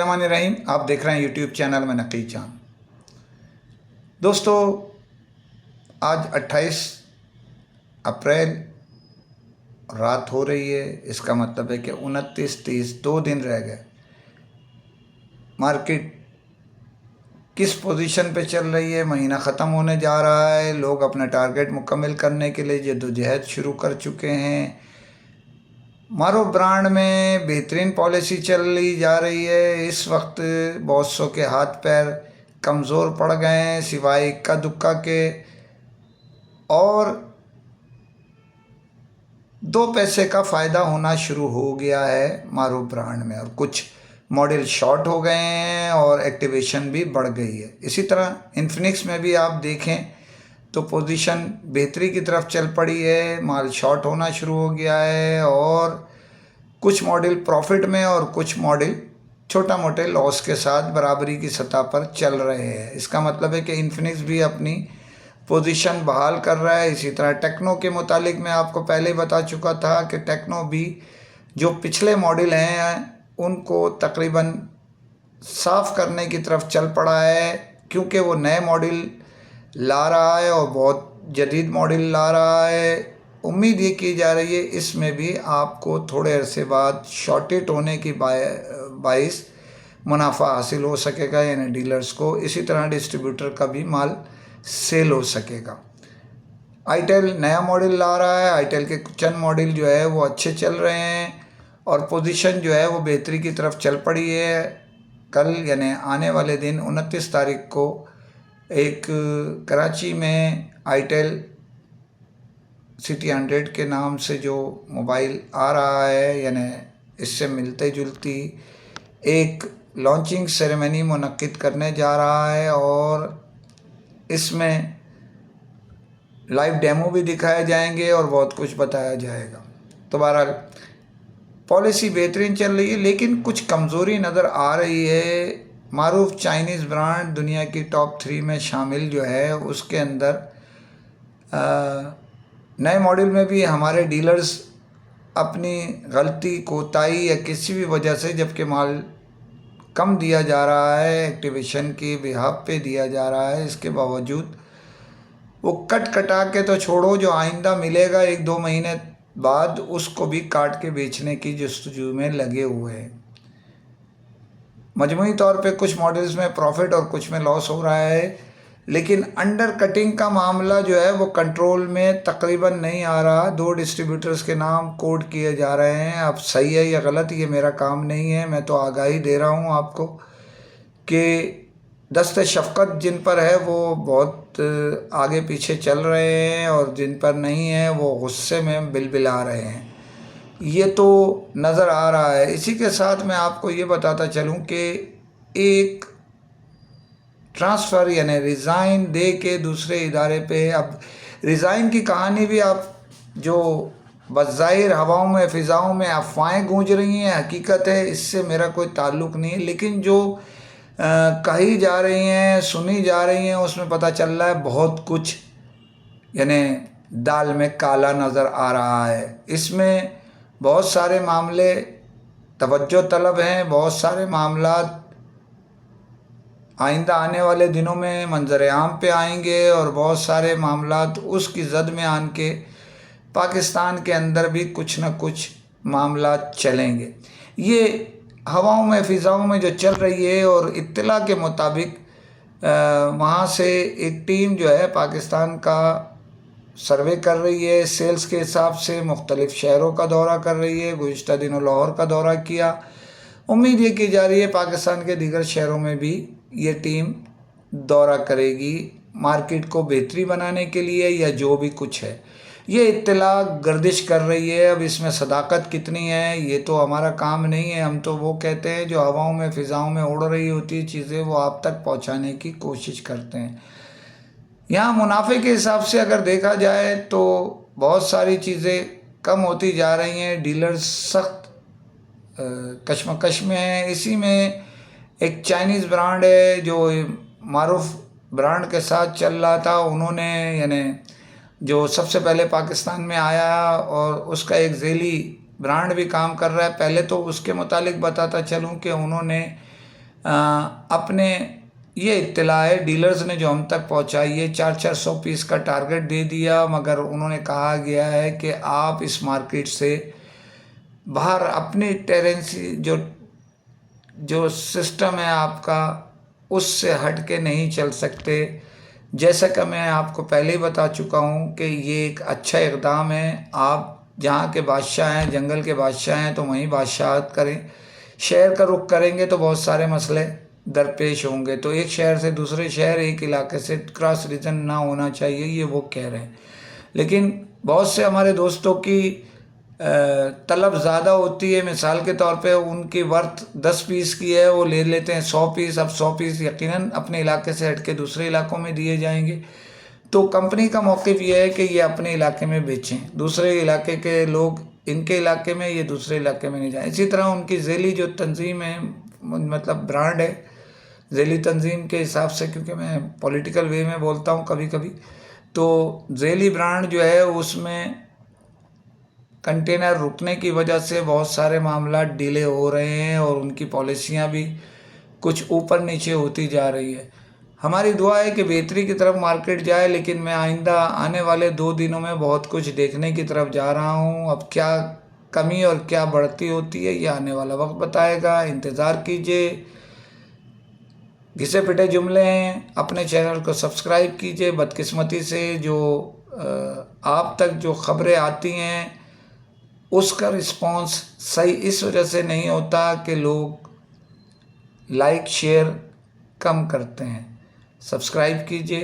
बिस्मिल्लाहिर्रहमानिर्रहीम। आप देख रहे हैं यूट्यूब चैनल में नकी चांद। दोस्तों, आज 28 अप्रैल रात हो रही है। इसका मतलब है कि 29, 30 2 दिन रह गए। मार्केट किस पोजीशन पे चल रही है? महीना ख़त्म होने जा रहा है। लोग अपना टारगेट मुकम्मल करने के लिए जद्दोजहद शुरू कर चुके हैं। मारूफ ब्रांड में बेहतरीन पॉलिसी चल ली जा रही है। इस वक्त बॉसों के हाथ पैर कमज़ोर पड़ गए हैं सिवाय इक्का दुक्का के, और 2 पैसे का फ़ायदा होना शुरू हो गया है मारूफ ब्रांड में, और कुछ मॉडल शॉर्ट हो गए हैं और एक्टिवेशन भी बढ़ गई है। इसी तरह इन्फिनिक्स में भी आप देखें तो पोजीशन बेहतरी की तरफ चल पड़ी है। माल शॉर्ट होना शुरू हो गया है और कुछ मॉडल प्रॉफिट में और कुछ मॉडल छोटा मोटे लॉस के साथ बराबरी की सतह पर चल रहे हैं। इसका मतलब है कि इन्फिनिक्स भी अपनी पोजीशन बहाल कर रहा है। इसी तरह टेक्नो के मुतालिक मैं आपको पहले ही बता चुका था कि टेक्नो भी जो पिछले मॉडल हैं उनको तकरीबन साफ़ करने की तरफ चल पड़ा है, क्योंकि वो नए मॉडल ला रहा है और बहुत जदीद मॉडल ला रहा है। उम्मीद ये की जा रही है इसमें भी आपको थोड़े अरसे बाद शॉर्टेज होने की बाइस मुनाफा हासिल हो सकेगा, यानी डीलर्स को। इसी तरह डिस्ट्रीब्यूटर का भी माल सेल हो सकेगा। आईटेल नया मॉडल ला रहा है। आईटेल के चंद मॉडल जो है वो अच्छे चल रहे हैं और पोजीशन जो है वो बेहतरी की तरफ चल पड़ी है। कल यानी आने वाले दिन 29 तारीख को एक कराची में आईटेल सिटी 100 के नाम से जो मोबाइल आ रहा है, यानी इससे मिलते जुलती एक लॉन्चिंग सेरेमनी मुनक्किद करने जा रहा है और इसमें लाइव डेमो भी दिखाए जाएंगे और बहुत कुछ बताया जाएगा। तो बहरहाल पॉलिसी बेहतरीन चल रही है, लेकिन कुछ कमज़ोरी नज़र आ रही है। मारूफ चाइनीज़ ब्रांड दुनिया की टॉप 3 में शामिल जो है, उसके अंदर नए मॉडल में भी हमारे डीलर्स अपनी गलती कोताही या किसी भी वजह से, जबकि माल कम दिया जा रहा है, एक्टिवेशन की बिहाफ पे दिया जा रहा है, इसके बावजूद वो कट कटा के तो छोड़ो, जो आइंदा मिलेगा 1-2 महीने बाद उसको भी काट के बेचने की जस्तजू में लगे हुए हैं। मजमूई तौर पे कुछ मॉडल्स में प्रॉफिट और कुछ में लॉस हो रहा है, लेकिन अंडर कटिंग का मामला जो है वो कंट्रोल में तकरीबन नहीं आ रहा। 2 डिस्ट्रीब्यूटर्स के नाम कोड किए जा रहे हैं। अब सही है या गलत ये मेरा काम नहीं है, मैं तो आगाही दे रहा हूँ आपको कि दस्ते शफ़क़त जिन पर है वो बहुत आगे पीछे चल रहे हैं और जिन पर नहीं है वो गुस्से में बिलबिला रहे हैं, ये तो नज़र आ रहा है। इसी के साथ मैं आपको ये बताता चलूँ कि एक ट्रांसफ़र यानी रिज़ाइन दे के दूसरे इदारे पे, अब रिज़ाइन की कहानी भी आप जो बज़ाहिर हवाओं में फ़िज़ाओं में अफवाहें गूंज रही हैं, हकीकत है, इससे मेरा कोई ताल्लुक़ नहीं है, लेकिन जो कही जा रही हैं, सुनी जा रही हैं, उसमें पता चल रहा है बहुत कुछ यानी दाल में काला नज़र आ रहा है। इसमें बहुत सारे मामले तवज्जो तलब हैं, बहुत सारे मामलात आइंदा आने वाले दिनों में मंजर आम पे आएंगे और बहुत सारे मामलात उसकी जद में आन के पाकिस्तान के अंदर भी कुछ न कुछ मामलात चलेंगे। ये हवाओं में फ़िज़ाओं में जो चल रही है, और इत्तला के मुताबिक वहाँ से एक टीम जो है पाकिस्तान का सर्वे कर रही है, सेल्स के हिसाब से मुख्तलिफ़ शहरों का दौरा कर रही है। गुज़िश्ता दिनों लाहौर का दौरा किया। उम्मीद ये की जा रही है पाकिस्तान के दीगर शहरों में भी ये टीम दौरा करेगी, मार्केट को बेहतरी बनाने के लिए या जो भी कुछ है। ये इत्तला गर्दिश कर रही है। अब इसमें सदाकत कितनी है ये तो हमारा काम नहीं है। हम तो वो कहते हैं जो हवाओं में फ़िज़ाओं में उड़ रही होती है चीज़ें, वो आप तक पहुंचाने की कोशिश करते हैं। यहाँ मुनाफे के हिसाब से अगर देखा जाए तो बहुत सारी चीज़ें कम होती जा रही हैं। डीलर्स सख्त कशमकश में हैं। इसी में एक चाइनीज़ ब्रांड है जो मारूफ ब्रांड के साथ चल रहा था, उन्होंने यानी जो सबसे पहले पाकिस्तान में आया और उसका एक ज़ेली ब्रांड भी काम कर रहा है। पहले तो उसके मुतालिक बताता चलूँ कि उन्होंने अपने ये इत्तला है डीलर्स ने जो हम तक पहुंचाई है, 400 पीस का टारगेट दे दिया, मगर उन्होंने कहा गया है कि आप इस मार्केट से बाहर अपनी टेरेंसी जो सिस्टम है आपका उससे हट के नहीं चल सकते। जैसा कि मैं आपको पहले ही बता चुका हूँ कि ये एक अच्छा इक़दाम है। आप जहाँ के बादशाह हैं, जंगल के बादशाह हैं, तो वहीं बादशाहत करें। शहर का रुख करेंगे तो बहुत सारे मसले दरपेश होंगे। तो एक शहर से दूसरे शहर, एक इलाके से क्रॉस रीजन ना होना चाहिए, ये वो कह रहे हैं। लेकिन बहुत से हमारे दोस्तों की तलब ज़्यादा होती है। मिसाल के तौर पे उनकी वर्थ 10 पीस की है, वो ले लेते हैं 100 पीस। अब 100 पीस यकीनन अपने इलाके से हट के दूसरे इलाकों में दिए जाएंगे। तो कंपनी का मौक़िफ़ ये है कि ये अपने इलाके में बेचें, दूसरे इलाके के लोग इनके इलाके में, ये दूसरे इलाके में नहीं जाएं। इसी तरह उनकी ज़ेली जो तंजीम है, मतलब ब्रांड है, ज़ेली तंजीम के हिसाब से, क्योंकि मैं पॉलिटिकल वे में बोलता हूँ कभी कभी, तो ज़ेली ब्रांड जो है उसमें कंटेनर रुकने की वजह से बहुत सारे मामला डिले हो रहे हैं और उनकी पॉलिसियाँ भी कुछ ऊपर नीचे होती जा रही है। हमारी दुआ है कि बेहतरी की तरफ मार्केट जाए, लेकिन मैं आइंदा आने वाले 2 दिनों में बहुत कुछ देखने की तरफ जा रहा हूँ। अब क्या कमी और क्या बढ़ती होती है ये आने वाला वक्त बताएगा, इंतज़ार कीजिए। घिसे पिटे जुमले हैं, अपने चैनल को सब्सक्राइब कीजिए। बदकिस्मती से जो आप तक जो खबरें आती हैं उसका रिस्पॉन्स सही इस वजह से नहीं होता कि लोग लाइक शेयर कम करते हैं। सब्सक्राइब कीजिए।